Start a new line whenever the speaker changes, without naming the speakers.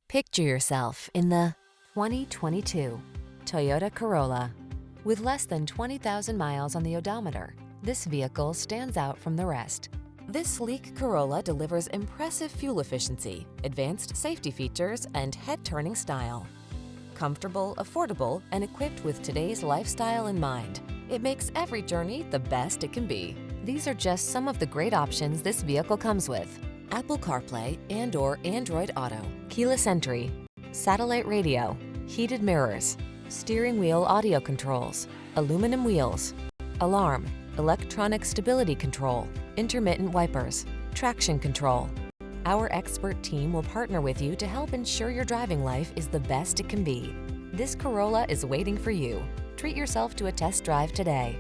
Picture yourself in the 2022 Toyota Corolla. With less than 20,000 miles on the odometer, this vehicle stands out from the rest. This sleek Corolla delivers impressive fuel efficiency, advanced safety features, and head-turning style. Comfortable, affordable, and equipped with today's lifestyle in mind, it makes every journey the best it can be. These are just some of the great options this vehicle comes with: Apple CarPlay and/or Android Auto, keyless entry, satellite radio, heated mirrors, steering wheel audio controls, aluminum wheels, alarm, electronic stability control, intermittent wipers, traction control. Our expert team will partner with you to help ensure your driving life is the best it can be. This Corolla is waiting for you. Treat yourself to a test drive today.